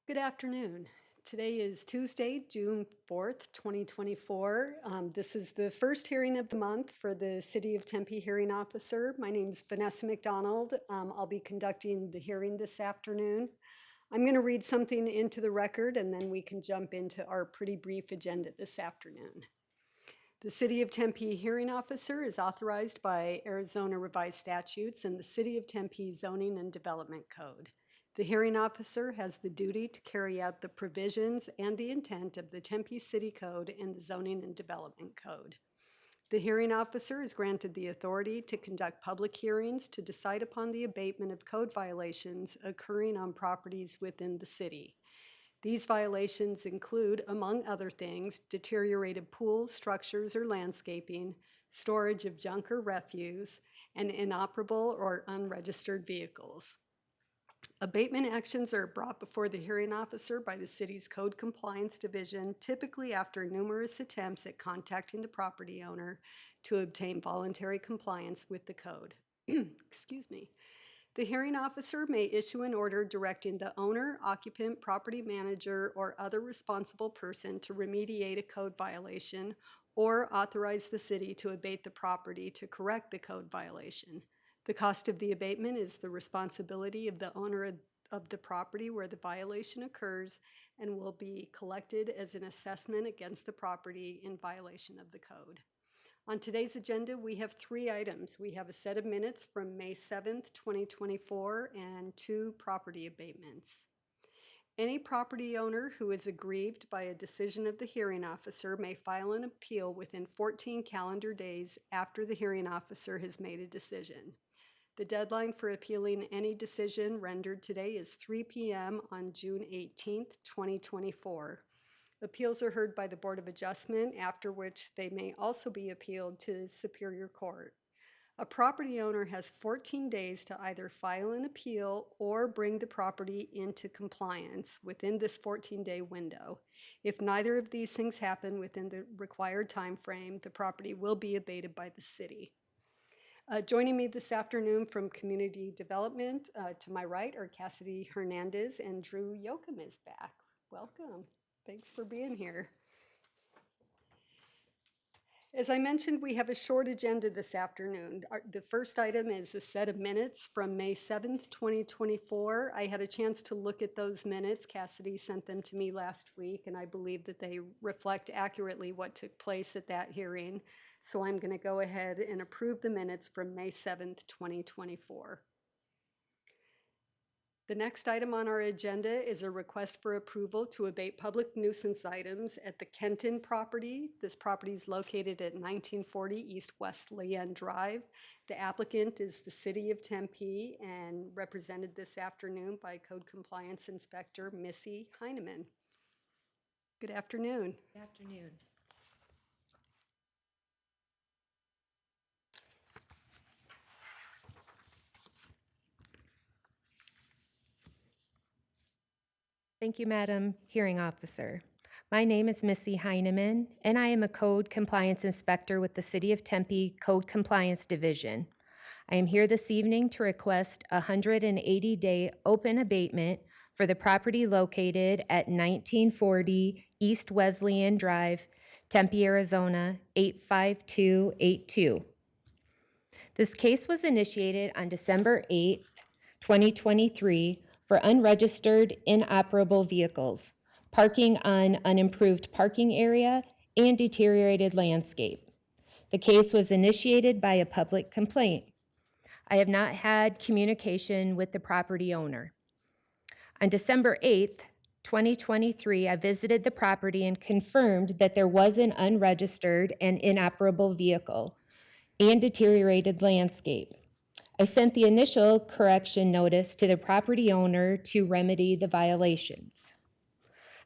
Good afternoon. Today is Tuesday, June 4th, 2024. This is the first hearing of the month for the City of Tempe hearing officer. My name is Vanessa McDonald. I'll be conducting the hearing this afternoon. I'm going to read something into the record and then we can jump into our pretty brief agenda this afternoon. The City of Tempe hearing officer is authorized by Arizona Revised Statutes and the City of Tempe Zoning and Development Code. The hearing officer has the duty to carry out the provisions and the intent of the Tempe City Code and the Zoning and Development Code. The hearing officer is granted the authority to conduct public hearings to decide upon the abatement of code violations occurring on properties within the city. These violations include, among other things, deteriorated pools, structures, or landscaping, storage of junk or refuse, and inoperable or unregistered vehicles. Abatement actions are brought before the hearing officer by the city's Code Compliance Division, typically after numerous attempts at contacting the property owner to obtain voluntary compliance with the code. Excuse me. The hearing officer may issue an order directing the owner, occupant, property manager, or other responsible person to remediate a code violation or authorize the city to abate the property to correct the code violation. The cost of the abatement is the responsibility of the owner of the property where the violation occurs and will be collected as an assessment against the property in violation of the code. On today's agenda, we have 3 items. We have a set of minutes from May 7th, 2024, and 2 property abatements. Any property owner who is aggrieved by a decision of the hearing officer may file an appeal within 14 calendar days after the hearing officer has made a decision. The deadline for appealing any decision rendered today is 3 p.m. on June 18th, 2024. Appeals are heard by the Board of Adjustment, after which they may also be appealed to Superior Court. A property owner has 14 days to either file an appeal or bring the property into compliance within this 14-day window. If neither of these things happen within the required time frame, the property will be abated by the city. Joining me this afternoon from Community Development, to my right are Cassidy Hernandez and Drew Yoakum is back. Welcome. Thanks for being here. As I mentioned, we have a short agenda this afternoon. The first item is a set of minutes from May 7th, 2024. I had a chance to look at those minutes. Cassidy sent them to me last week, and I believe that they reflect accurately what took place at that hearing. So I'm going to go ahead and approve the minutes from May 7th, 2024. The next item on our agenda is a request for approval to abate public nuisance items at the Kenton property. This property is located at 1940 East West Leanne Drive. The applicant is the City of Tempe and represented this afternoon by Code Compliance Inspector Missy Heineman. Good afternoon. Good afternoon. Thank you, Madam Hearing Officer. My name is Missy Heineman, and I am a Code Compliance Inspector with the City of Tempe Code Compliance Division. I am here this evening to request a 180-day open abatement for the property located at 1940 East Wesleyan Drive, Tempe, Arizona, 85282. This case was initiated on December 8th, 2023 for unregistered, inoperable vehicles, parking on unimproved parking area, and deteriorated landscape. The case was initiated by a public complaint. I have not had communication with the property owner. On December 8th, 2023, I visited the property and confirmed that there was an unregistered and inoperable vehicle and deteriorated landscape. I sent the initial correction notice to the property owner to remedy the violations.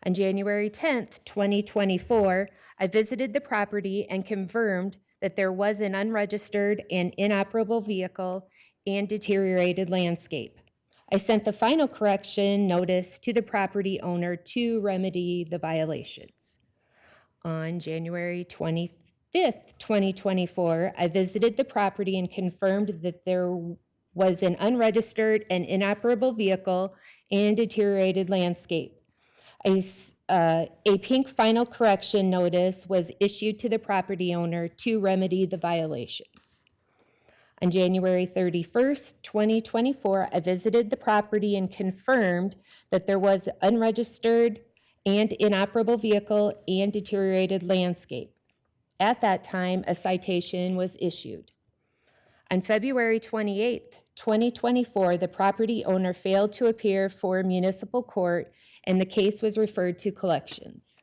On January 10th, 2024, I visited the property and confirmed that there was an unregistered and inoperable vehicle and deteriorated landscape. I sent the final correction notice to the property owner to remedy the violations. On January 25th, 2024, I visited the property and confirmed that there was an unregistered and inoperable vehicle and deteriorated landscape. A pink final correction notice was issued to the property owner to remedy the violations. On January 31st, 2024, I visited the property and confirmed that there was unregistered and inoperable vehicle and deteriorated landscape. At that time, a citation was issued. On February 28th, 2024, the property owner failed to appear for municipal court and the case was referred to collections.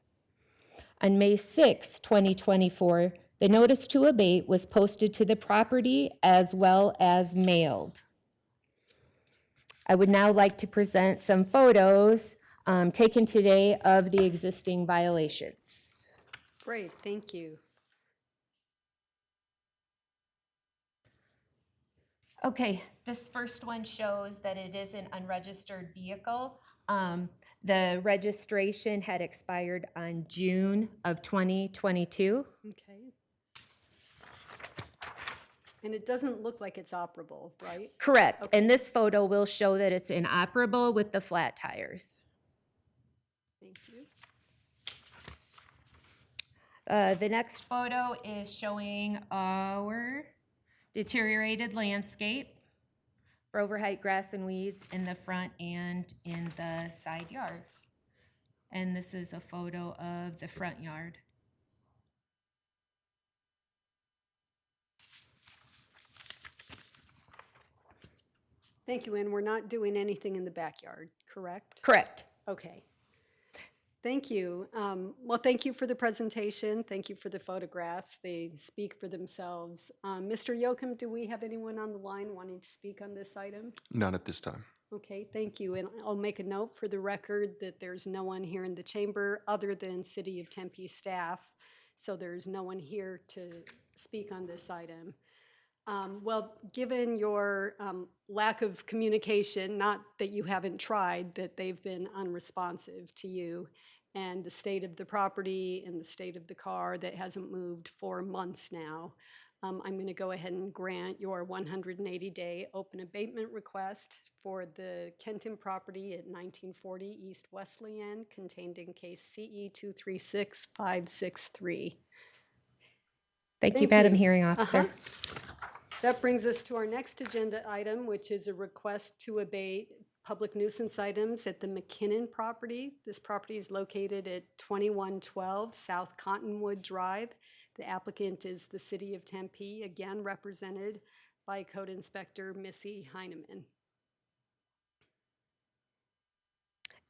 On May 6, 2024, the notice to abate was posted to the property as well as mailed. I would now like to present some photos taken today of the existing violations. Great, thank you. Okay, this first one shows that it is an unregistered vehicle. The registration had expired on June of 2022. Okay. And it doesn't look like it's operable, right? Correct, Okay. and this photo will show that it's inoperable with the flat tires. Thank you. The next photo is showing our deteriorated landscape for overheight grass and weeds in the front and in the side yards. And this is a photo of the front yard. Thank you, and we're not doing anything in the backyard, correct? Correct. Okay. Thank you. Well, thank you for the presentation. Thank you for the photographs. They speak for themselves. Mr. Yocum, do we have anyone on the line wanting to speak on this item? Not at this time. Okay, thank you. And I'll make a note for the record that there's no one here in the chamber other than City of Tempe staff. So there's no one here to speak on this item. Well, given your lack of communication, not that you haven't tried, that they've been unresponsive to you, and the state of the property and the state of the car that hasn't moved for months now, I'm going to go ahead and grant your 180-day open abatement request for the Kenton property at 1940 East Wesleyan, contained in case CE 236563. Thank you, Madam you. Hearing Officer. That brings us to our next agenda item, which is a request to abate public nuisance items at the McKinnon property. This property is located at 2112 South Cottonwood Drive. The applicant is the City of Tempe, again represented by Code Inspector Missy Heineman.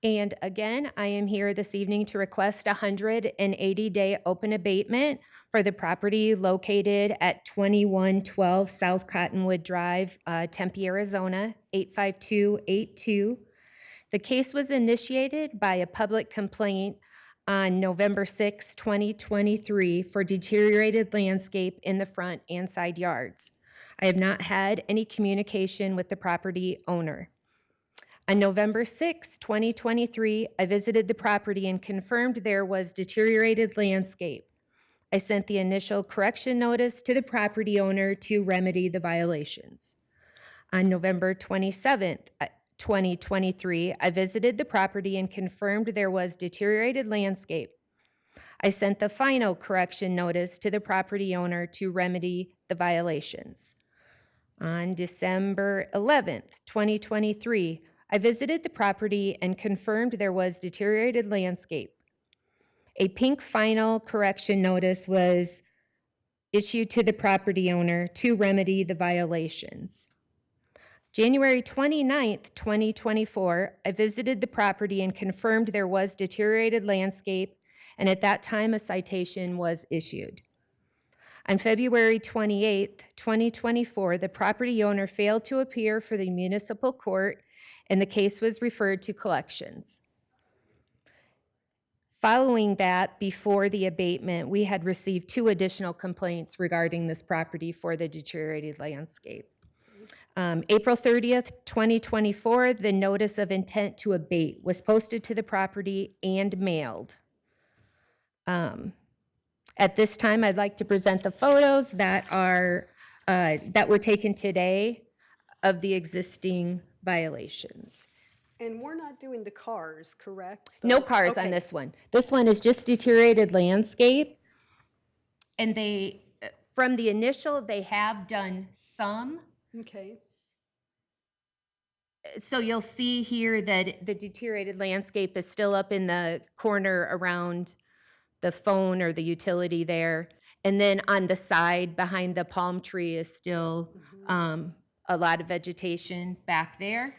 And again, I am here this evening to request a 180-day open abatement for the property located at 2112 South Cottonwood Drive, Tempe, Arizona, 85282. The case was initiated by a public complaint on November 6, 2023 for deteriorated landscape in the front and side yards. I have not had any communication with the property owner. On November 6, 2023, I visited the property and confirmed there was deteriorated landscape. I sent the initial correction notice to the property owner to remedy the violations. On November 27, 2023, I visited the property and confirmed there was deteriorated landscape. I sent the final correction notice to the property owner to remedy the violations. On December 11th, 2023, I visited the property and confirmed there was deteriorated landscape. A pink final correction notice was issued to the property owner to remedy the violations. January 29th, 2024, I visited the property and confirmed there was deteriorated landscape, and at that time a citation was issued. On February 28th, 2024, the property owner failed to appear for the municipal court and the case was referred to collections. Following that, before the abatement, we had received 2 additional complaints regarding this property for the deteriorated landscape. April 30th, 2024, the notice of intent to abate was posted to the property and mailed. At this time, I'd like to present the photos that were taken today of the existing violations. And we're not doing the cars, correct? No Those, cars on okay, this one. This one is just deteriorated landscape. And they, from the initial, they have done some. okay, So you'll see here that the deteriorated landscape is still up in the corner around the phone or the utility there. And then on the side behind the palm tree is still a lot of vegetation back there.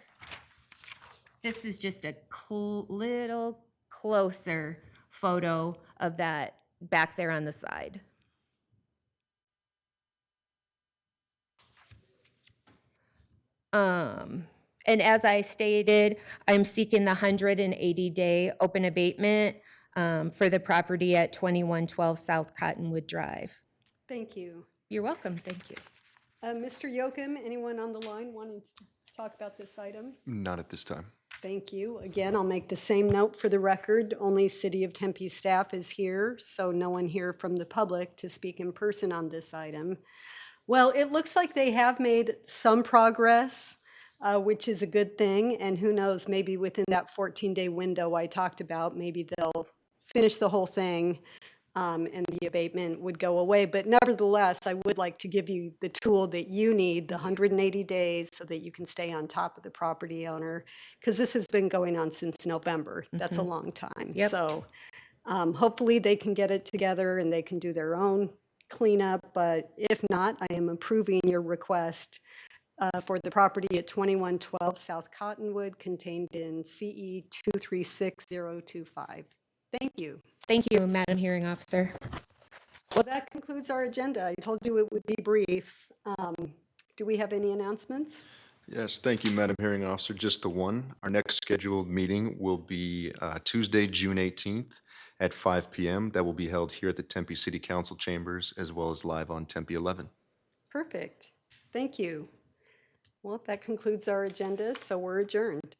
This is just a little closer photo of that back there on the side. And as I stated, I'm seeking the 180-day open abatement for the property at 2112 South Cottonwood Drive. thank you. You're welcome, thank you. Mr. Yocum, anyone on the line wanting to talk about this item? Not at this time. Thank you. Again, I'll make the same note for the record. Only City of Tempe staff is here, so no one here from the public to speak in person on this item. Well, it looks like they have made some progress, which is a good thing. And who knows, maybe within that 14-day window I talked about, maybe they'll finish the whole thing and the abatement would go away. But nevertheless, I would like to give you the tool that you need, the 180 days, so that you can stay on top of the property owner, because this has been going on since November. That's a long time. Yep. So hopefully they can get it together and they can do their own cleanup. But if not, I am approving your request for the property at 2112 South Cottonwood, contained in CE 236025. Thank you. Thank you, Madam Hearing Officer. Well, that concludes our agenda. I told you it would be brief. Do we have any announcements? Yes, thank you, Madam Hearing Officer. Just the one. Our next scheduled meeting will be Tuesday, June 18th at 5 p.m. That will be held here at the Tempe City Council chambers as well as live on Tempe 11. Perfect. Thank you. Well, that concludes our agenda, so we're adjourned.